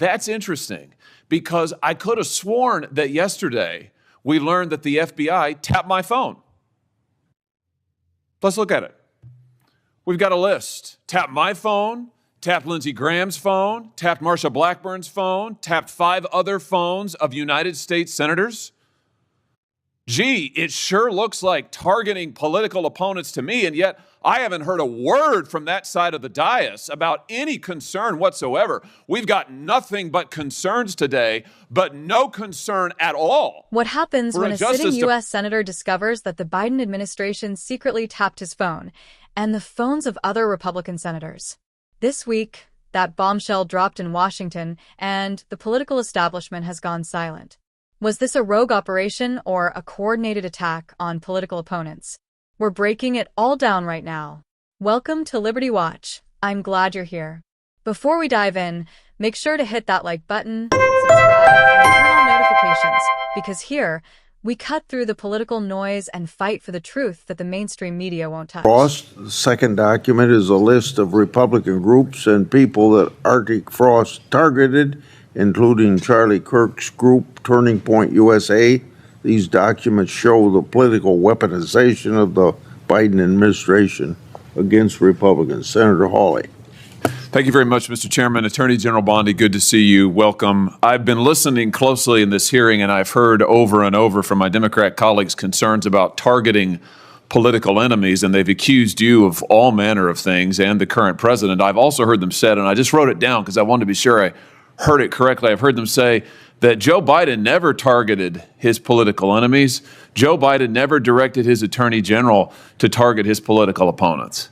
That's interesting because I could have sworn that yesterday we learned that the FBI tapped my phone. Let's look at it. We've got a list. Tapped my phone, tapped Lindsey Graham's phone, tapped Marsha Blackburn's phone, tapped 5 other phones of United States senators. Gee, it sure looks like targeting political opponents to me, and yet I haven't heard a word from that side of the dais about any concern whatsoever. We've got nothing but concerns today, but no concern at all. What happens when a sitting U.S. senator discovers that the Biden administration secretly tapped his phone and the phones of other Republican senators? This week, that bombshell dropped in Washington, and the political establishment has gone silent. Was this a rogue operation or a coordinated attack on political opponents? We're breaking it all down right now. Welcome to Liberty Watch. I'm glad you're here. Before we dive in, make sure to hit that like button, subscribe, and turn on notifications, because here, we cut through the political noise and fight for the truth that the mainstream media won't touch. Frost, the second document is a list of Republican groups and people that Arctic Frost targeted, including Charlie Kirk's group, Turning Point USA. These documents show the political weaponization of the Biden administration against Republicans. Senator Hawley. Thank you very much, Mr. Chairman. Attorney General Bondi, good to see you. Welcome. I've been listening closely in this hearing, and I've heard over and over from my Democrat colleagues concerns about targeting political enemies, and they've accused you of all manner of things and the current president. I've also heard them said, and I just wrote it down because I wanted to be sure I heard it correctly. I've heard them say that Joe Biden never targeted his political enemies. Joe Biden never directed his attorney general to target his political opponents.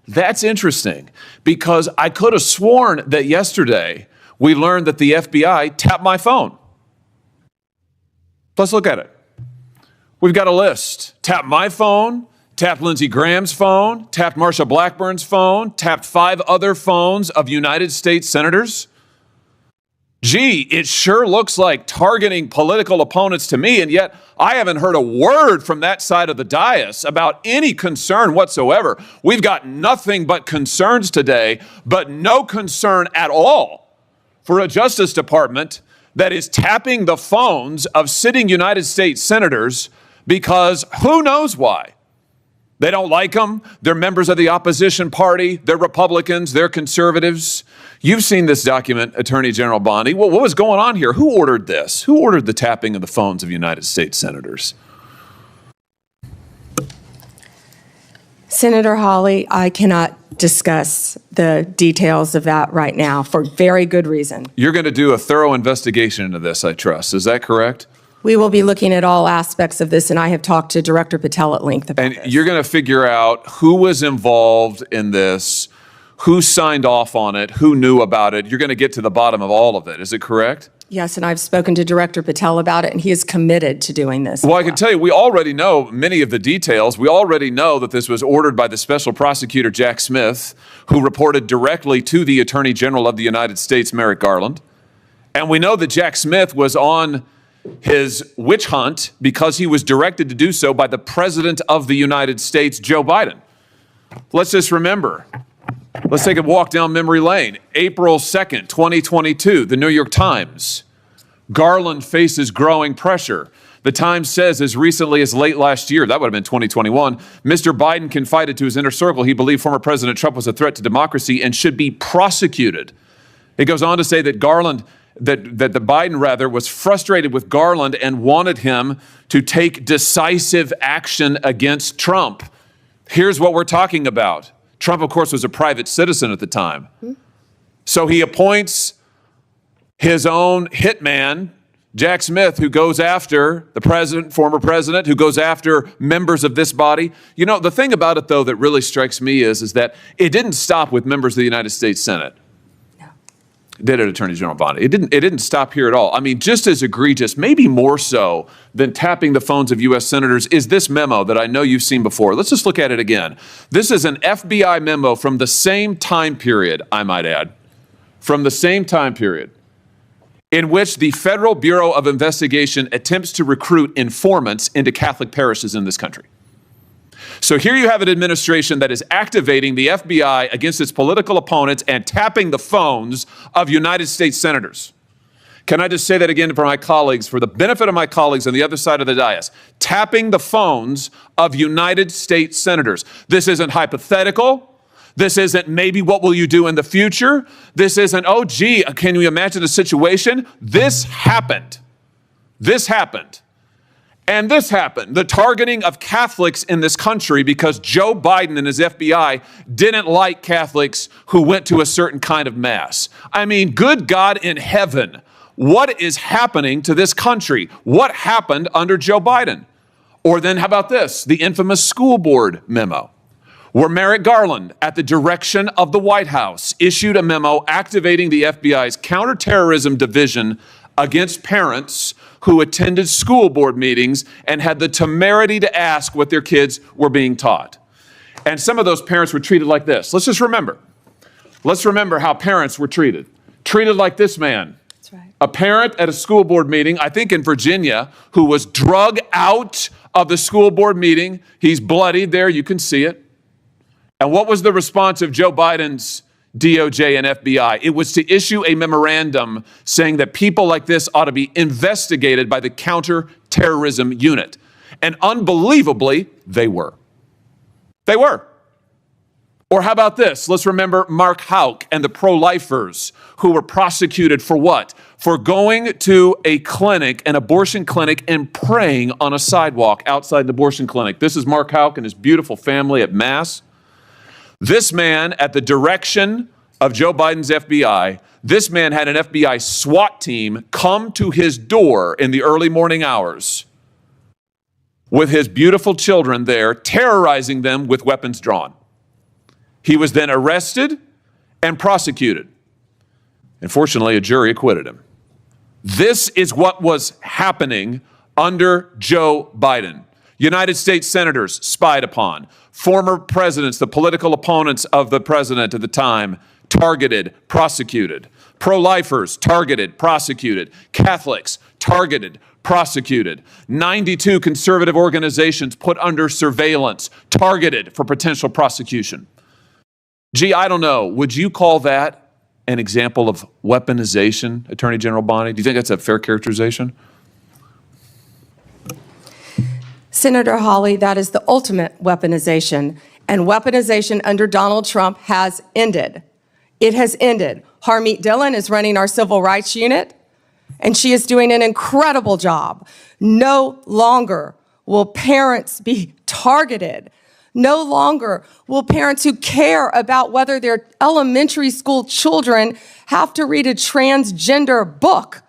That's interesting because I could have sworn that yesterday we learned that the FBI tapped my phone. Let's look at it. We've got a list. Tapped my phone, tapped Lindsey Graham's phone, tapped Marsha Blackburn's phone, tapped 5 other phones of United States senators. Gee, it sure looks like targeting political opponents to me, and yet I haven't heard a word from that side of the dais about any concern whatsoever. We've got nothing but concerns today, but no concern at all for a Justice Department that is tapping the phones of sitting United States senators because who knows why. They don't like them. They're members of the opposition party. They're Republicans. They're conservatives. You've seen this document, Attorney General Bondi. Well, what was going on here? Who ordered this? Who ordered the tapping of the phones of United States senators? Senator Hawley, I cannot discuss the details of that right now for very good reason. You're going to do a thorough investigation into this, I trust. Is that correct? We will be looking at all aspects of this, and I have talked to Director Patel at length about this. And you're going to figure out who was involved in this, who signed off on it, who knew about it. You're going to get to the bottom of all of it. Is it correct? Yes, and I've spoken to Director Patel about it, and he is committed to doing this. Well, I can tell you, we already know many of the details. We already know that this was ordered by the special prosecutor, Jack Smith, who reported directly to the Attorney General of the United States, Merrick Garland. And we know that Jack Smith was on his witch hunt because he was directed to do so by the President of the United States, Joe Biden. Let's just remember. Let's take a walk down memory lane. April 2nd, 2022, the New York Times. Garland faces growing pressure. The Times says as recently as late last year, that would have been 2021, Mr. Biden confided to his inner circle he believed former President Trump was a threat to democracy and should be prosecuted. It goes on to say that Biden was frustrated with Garland and wanted him to take decisive action against Trump. Here's what we're talking about. Trump, of course, was a private citizen at the time. So he appoints his own hitman, Jack Smith, who goes after the president, former president, who goes after members of this body. You know, the thing about it, though, that really strikes me is that it didn't stop with members of the United States Senate. Did it, Attorney General Bondi? It didn't stop here at all. I mean, just as egregious, maybe more so than tapping the phones of U.S. senators, is this memo that I know you've seen before. Let's just look at it again. This is an FBI memo from the same time period, I might add, from the same time period, in which the Federal Bureau of Investigation attempts to recruit informants into Catholic parishes in this country. So here you have an administration that is activating the FBI against its political opponents and tapping the phones of United States senators. Can I just say that again for my colleagues, for the benefit of my colleagues on the other side of the dais? Tapping the phones of United States senators. This isn't hypothetical. This isn't maybe what will you do in the future. This isn't, oh, gee, can you imagine a situation? This happened. This happened. And this happened, the targeting of Catholics in this country because Joe Biden and his FBI didn't like Catholics who went to a certain kind of mass. I mean, good God in heaven, what is happening to this country? What happened under Joe Biden? Or then how about this, the infamous school board memo, where Merrick Garland, at the direction of the White House, issued a memo activating the FBI's counterterrorism division against parents who attended school board meetings and had the temerity to ask what their kids were being taught. And some of those parents were treated like this. Let's just remember. Let's remember how parents were treated. Treated like this man. That's right. A parent at a school board meeting, I think in Virginia, who was drug out of the school board meeting. He's bloodied there, you can see it. And what was the response of Joe Biden's DOJ and FBI? It was to issue a memorandum saying that people like this ought to be investigated by the counterterrorism unit. And unbelievably, they were. They were. Or how about this? Let's remember Mark Houck and the pro-lifers who were prosecuted for what? For going to a clinic, an abortion clinic, and praying on a sidewalk outside the abortion clinic. This is Mark Houck and his beautiful family at Mass. This man, at the direction of Joe Biden's FBI, this man had an FBI SWAT team come to his door in the early morning hours with his beautiful children there, terrorizing them with weapons drawn. He was then arrested and prosecuted. And fortunately, a jury acquitted him. This is what was happening under Joe Biden. United States senators spied upon. Former presidents, the political opponents of the president at the time, targeted, prosecuted. Pro-lifers, targeted, prosecuted. Catholics, targeted, prosecuted. 92 conservative organizations put under surveillance, targeted for potential prosecution. Gee, I don't know. Would you call that an example of weaponization, Attorney General Bondi? Do you think that's a fair characterization? Senator Hawley, that is the ultimate weaponization, and weaponization under Donald Trump has ended. It has ended. Harmeet Dillon is running our civil rights unit, and she is doing an incredible job. No longer will parents be targeted. No longer will parents who care about whether their elementary school children have to read a transgender book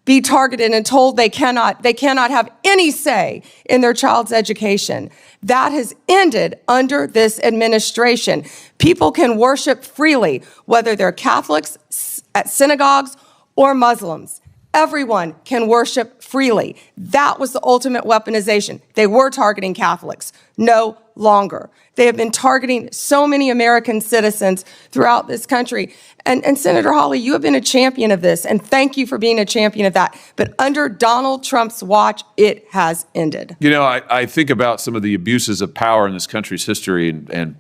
be targeted and told they cannot have any say in their child's education. That has ended under this administration. People can worship freely, whether they're Catholics at synagogues or Muslims. Everyone can worship freely. That was the ultimate weaponization. They were targeting Catholics. No longer. They have been targeting so many American citizens throughout this country. And Senator Hawley, you have been a champion of this, and thank you for being a champion of that. But under Donald Trump's watch, it has ended. You know, I think about some of the abuses of power in this country's history, and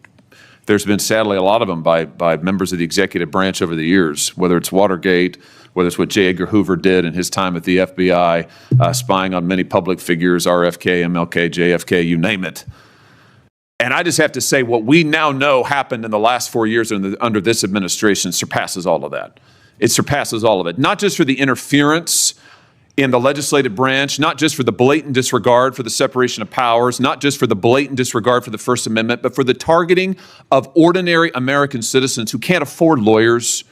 there's been sadly a lot of them by members of the executive branch over the years, whether it's Watergate, whether it's what J. Edgar Hoover did in his time at the FBI, spying on many public figures, RFK, MLK, JFK, you name it. And I just have to say, what we now know happened in the last 4 years under this administration surpasses all of that. It surpasses all of it. Not just for the interference in the legislative branch, not just for the blatant disregard for the separation of powers, not just for the blatant disregard for the First Amendment, but for the targeting of ordinary American citizens who can't afford lawyers,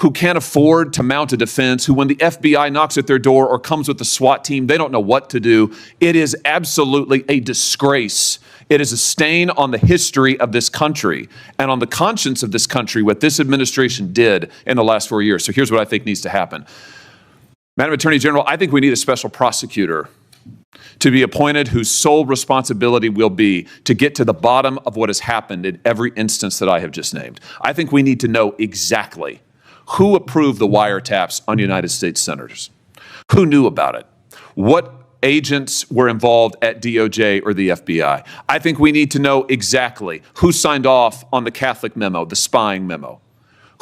who can't afford to mount a defense, who when the FBI knocks at their door or comes with the SWAT team, they don't know what to do. It is absolutely a disgrace. It is a stain on the history of this country and on the conscience of this country, what this administration did in the last 4 years. So here's what I think needs to happen. Madam Attorney General, I think we need a special prosecutor to be appointed whose sole responsibility will be to get to the bottom of what has happened in every instance that I have just named. I think we need to know exactly who approved the wiretaps on United States senators, who knew about it, what agents were involved at DOJ or the FBI. I think we need to know exactly who signed off on the Catholic memo, the spying memo.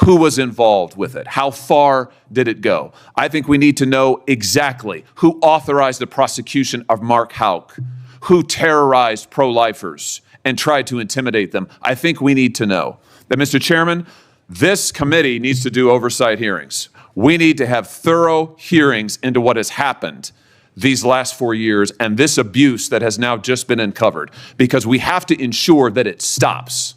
Who was involved with it? How far did it go? I think we need to know exactly who authorized the prosecution of Mark Houck, who terrorized pro-lifers and tried to intimidate them. I think we need to know that, Mr. Chairman, this committee needs to do oversight hearings. We need to have thorough hearings into what has happened these last 4 years and this abuse that has now just been uncovered, because we have to ensure that it stops.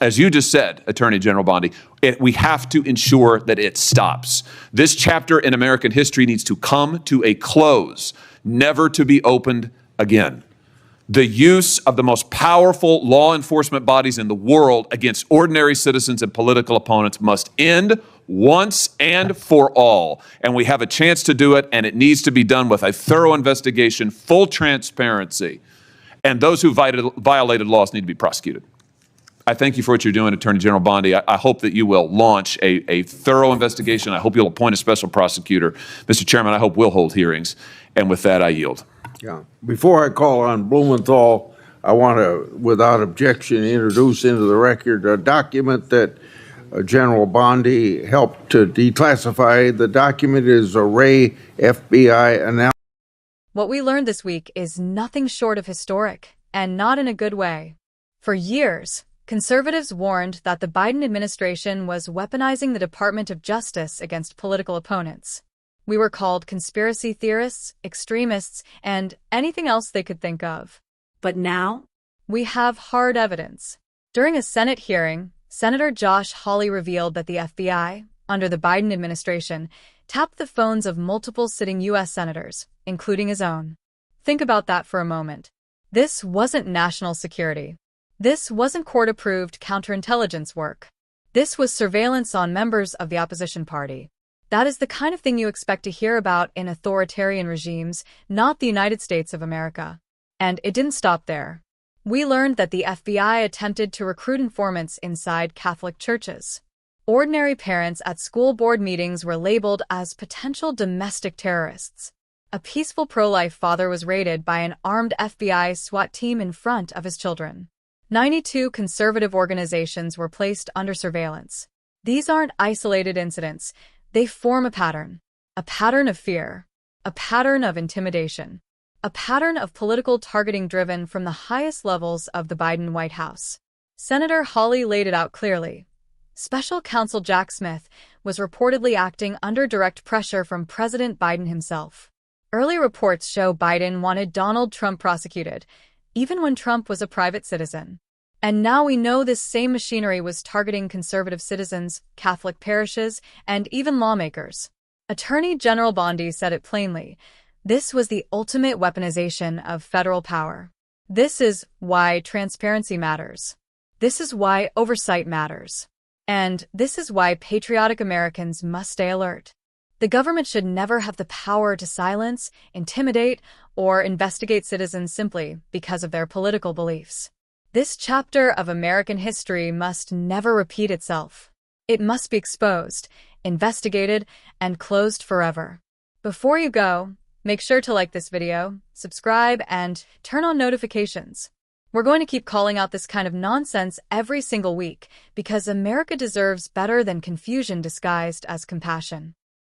As you just said, Attorney General Bondi, we have to ensure that it stops. This chapter in American history needs to come to a close, never to be opened again. The use of the most powerful law enforcement bodies in the world against ordinary citizens and political opponents must end once and for all. And we have a chance to do it, and it needs to be done with a thorough investigation, full transparency, and those who violated laws need to be prosecuted. I thank you for what you're doing, Attorney General Bondi. I hope that you will launch a thorough investigation. I hope you'll appoint a special prosecutor. Mr. Chairman, I hope we'll hold hearings. And with that, I yield. Yeah. Before I call on Blumenthal, I want to, without objection, introduce into the record a document that General Bondi helped to declassify. The document is a Ray FBI analysis. What we learned this week is nothing short of historic, and not in a good way. For years, conservatives warned that the Biden administration was weaponizing the Department of Justice against political opponents. We were called conspiracy theorists, extremists, and anything else they could think of. But now, we have hard evidence. During a Senate hearing, Senator Josh Hawley revealed that the FBI, under the Biden administration, tapped the phones of multiple sitting U.S. senators, including his own. Think about that for a moment. This wasn't national security. This wasn't court-approved counterintelligence work. This was surveillance on members of the opposition party. That is the kind of thing you expect to hear about in authoritarian regimes, not the United States of America. And it didn't stop there. We learned that the FBI attempted to recruit informants inside Catholic churches. Ordinary parents at school board meetings were labeled as potential domestic terrorists. A peaceful pro-life father was raided by an armed FBI SWAT team in front of his children. 92 conservative organizations were placed under surveillance. These aren't isolated incidents. They form a pattern of fear, a pattern of intimidation, a pattern of political targeting driven from the highest levels of the Biden White House. Senator Hawley laid it out clearly. Special Counsel Jack Smith was reportedly acting under direct pressure from President Biden himself. Early reports show Biden wanted Donald Trump prosecuted, even when Trump was a private citizen. And now we know this same machinery was targeting conservative citizens, Catholic parishes, and even lawmakers. Attorney General Bondi said it plainly. This was the ultimate weaponization of federal power. This is why transparency matters. This is why oversight matters. And this is why patriotic Americans must stay alert. The government should never have the power to silence, intimidate, or investigate citizens simply because of their political beliefs. This chapter of American history must never repeat itself. It must be exposed, investigated, and closed forever. Before you go, make sure to like this video, subscribe, and turn on notifications. We're going to keep calling out this kind of nonsense every single week because America deserves better than confusion disguised as compassion.